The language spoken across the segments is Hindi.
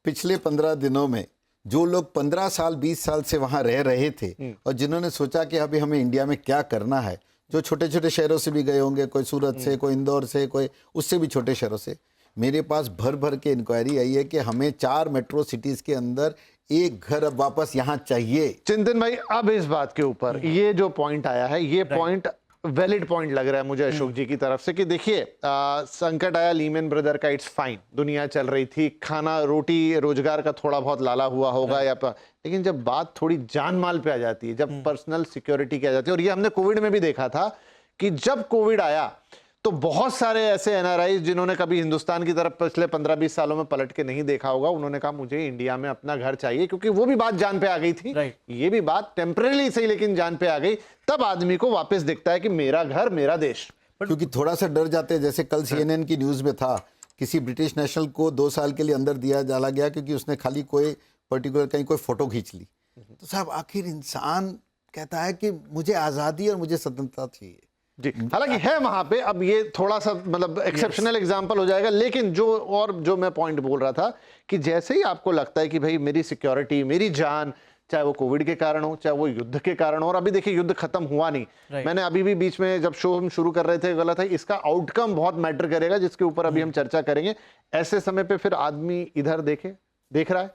पिछले 15 दिनों में जो लोग 15 साल 20 साल से वहां रह रहे थे और जिन्होंने सोचा कि अभी हमें इंडिया में क्या करना है, जो छोटे छोटे शहरों से भी गए होंगे, कोई सूरत से, कोई इंदौर से, कोई उससे भी छोटे शहरों से, मेरे पास भर भर के इंक्वायरी आई है कि हमें 4 मेट्रो सिटीज के अंदर एक घर अब वापस यहाँ चाहिए। चिंतन भाई, अब इस बात के ऊपर ये जो पॉइंट आया है, ये पॉइंट वैलिड पॉइंट लग रहा है मुझे अशोक जी की तरफ से कि देखिए, संकट आया लीमैन ब्रदर का, इट्स फाइन, दुनिया चल रही थी, खाना रोटी रोजगार का थोड़ा बहुत लाला हुआ होगा लेकिन जब बात थोड़ी जान माल पे आ जाती है, जब पर्सनल सिक्योरिटी की आ जाती है, और ये हमने कोविड में भी देखा था कि जब कोविड आया तो बहुत सारे ऐसे एनआरआई जिन्होंने कभी हिंदुस्तान की तरफ पिछले 15-20 सालों में पलट के नहीं देखा होगा, उन्होंने कहा मुझे इंडिया में अपना घर चाहिए, क्योंकि वो भी बात जान पे आ गई थी। ये भी बात टेम्परेरी सही लेकिन जान पे आ गई, तब आदमी को वापस दिखता है कि मेरा घर मेरा देश। क्योंकि थोड़ा सा डर जाते हैं, जैसे कल CNN की न्यूज में था, किसी ब्रिटिश नेशनल को 2 साल के लिए अंदर दिया डाला गया क्योंकि उसने खाली कोई पर्टिकुलर कहीं कोई फोटो खींच ली। तो साहब, आखिर इंसान कहता है कि मुझे आजादी और मुझे स्वतंत्रता चाहिए जी, हालांकि है वहां पे, अब ये थोड़ा सा मतलब एक्सेप्शनल एग्जांपल हो जाएगा, लेकिन जो मैं पॉइंट बोल रहा था कि जैसे ही आपको लगता है कि भाई मेरी सिक्योरिटी, मेरी जान, चाहे वो कोविड के कारण हो, चाहे वो युद्ध के कारण हो, और अभी देखिए युद्ध खत्म हुआ नहीं, मैंने अभी भी बीच में जब शो हम शुरू कर रहे थे गलत है, इसका आउटकम बहुत मैटर करेगा, जिसके ऊपर अभी हम चर्चा करेंगे। ऐसे समय पे फिर आदमी इधर देख रहा है,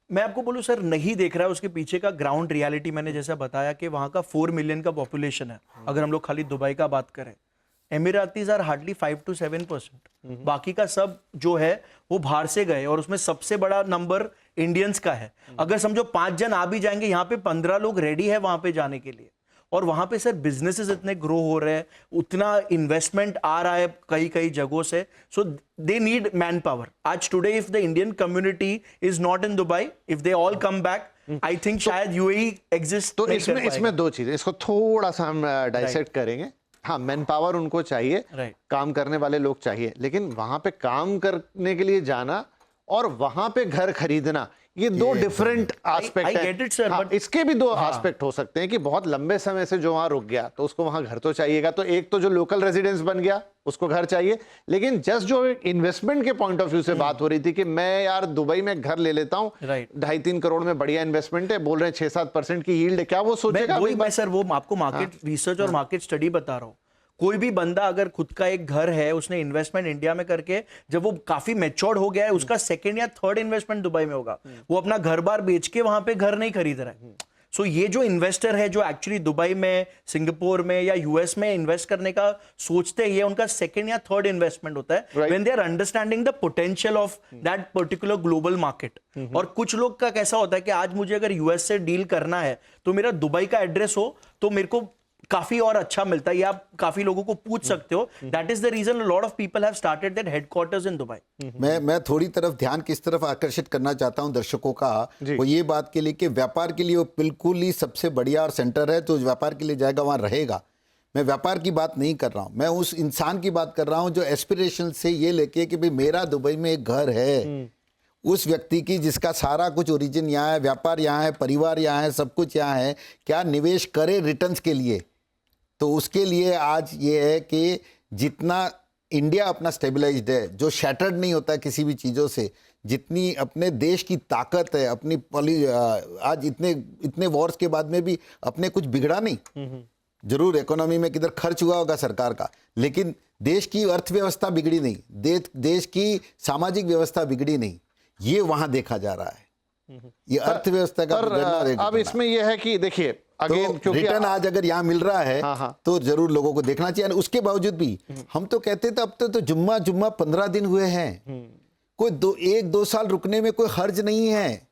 मैं आपको बोलूं सर, नहीं देख रहा है। उसके पीछे का ग्राउंड रियलिटी मैंने जैसा बताया कि वहां का 4 मिलियन का पॉपुलेशन है। अगर हम लोग खाली दुबई का बात करें, एमिरातीज आर हार्डली 5 to 7%, बाकी का सब जो है वो बाहर से गए, और उसमें सबसे बड़ा नंबर इंडियंस का है। अगर समझो 5 जन आ भी जाएंगे, यहाँ पे 15 लोग रेडी है वहां पे जाने के लिए, और वहां पे सर बिजनेसेस इतने ग्रो हो रहे हैं, उतना इन्वेस्टमेंट आ रहा है कई कई जगहों से, सो दे नीड मैन पावर। आज today if the Indian community is not in Dubai, if they all come back, I think शायद यूएई एग्जिस्ट। तो इसमें 2 चीजें, इसको थोड़ा सा हम डाइसेक्ट करेंगे। हाँ, मैन पावर उनको चाहिए, काम करने वाले लोग चाहिए, लेकिन वहां पे काम करने के लिए जाना और वहां पे घर खरीदना, ये 2 डिफरेंट एस्पेक्ट हैं। हाँ, इसके भी 2 एस्पेक्ट हो सकते हैं कि बहुत लंबे समय से जो वहां रुक गया तो उसको वहां घर तो चाहिएगा, तो एक तो जो लोकल रेजिडेंस बन गया उसको घर चाहिए, लेकिन जस्ट जो इन्वेस्टमेंट के पॉइंट ऑफ व्यू से बात हो रही थी कि मैं यार दुबई में घर ले लेता हूं, 2.5-3 करोड़ में बढ़िया इन्वेस्टमेंट है, बोल रहे हैं 6-7% की यील्ड है, क्या वो सोचेगा? मैं सर वो आपको मार्केट रिसर्च और मार्केट स्टडी बता रहा हूँ। कोई भी बंदा अगर खुद का एक घर है, उसने इन्वेस्टमेंट इंडिया में करके जब वो काफी मैच्योर्ड हो गया है, उसका 2nd या 3rd इन्वेस्टमेंट दुबई में होगा, वो अपना घर बार बेच के वहां पे घर नहीं खरीद रहा है। सो ये जो इन्वेस्टर है जो एक्चुअली दुबई में, सिंगापुर में या यूएस में इन्वेस्ट करने का सोचते हैं, ये उनका 2nd या 3rd इन्वेस्टमेंट होता है, when they are understanding the potential of that particular global market. और कुछ लोग का कैसा होता है कि आज मुझे अगर यूएस से डील करना है तो मेरा दुबई का एड्रेस हो तो मेरे को काफी और अच्छा मिलता है, ये आप काफी लोगों को पूछ सकते हो। That is the reason a lot of people have started that headquarters in Dubai. मैं थोड़ी तरफ ध्यान किस तरफ आकर्षित करना चाहता हूं दर्शकों का, वो ये बात के लिए कि व्यापार के लिए वो बिल्कुल ही सबसे बढ़िया और सेंटर है, तो व्यापार के लिए जाएगा वहां रहेगा। मैं व्यापार की बात नहीं कर रहा हूं, मैं उस इंसान की बात कर रहा हूं जो एस्पिरेशन से ये लेके कि भाई मेरा दुबई में एक घर है, उस व्यक्ति की जिसका सारा कुछ ओरिजिन यहाँ है, व्यापार यहाँ है, परिवार यहाँ है, सब कुछ यहाँ है, क्या निवेश करे रिटर्न्स के लिए। तो उसके लिए आज ये है कि जितना इंडिया अपना स्टेबलाइज्ड है, जो शैटर्ड नहीं होता किसी भी चीज़ों से, जितनी अपने देश की ताकत है, अपनी आज इतने वॉर्स के बाद में भी अपने कुछ बिगड़ा नहीं। जरूर इकोनॉमी में किधर खर्च हुआ होगा सरकार का, लेकिन देश की अर्थव्यवस्था बिगड़ी नहीं, देश की सामाजिक व्यवस्था बिगड़ी नहीं, ये वहां देखा जा रहा है। ये अर्थव्यवस्था का बिगड़ना। अब इसमें यह है कि देखिए तो रिटर्न आज अगर यहाँ मिल रहा है तो जरूर लोगों को देखना चाहिए। उसके बावजूद भी हम तो कहते थे अब तो जुम्मा 15 दिन हुए हैं, कोई 1-2 साल रुकने में कोई हर्ज नहीं है।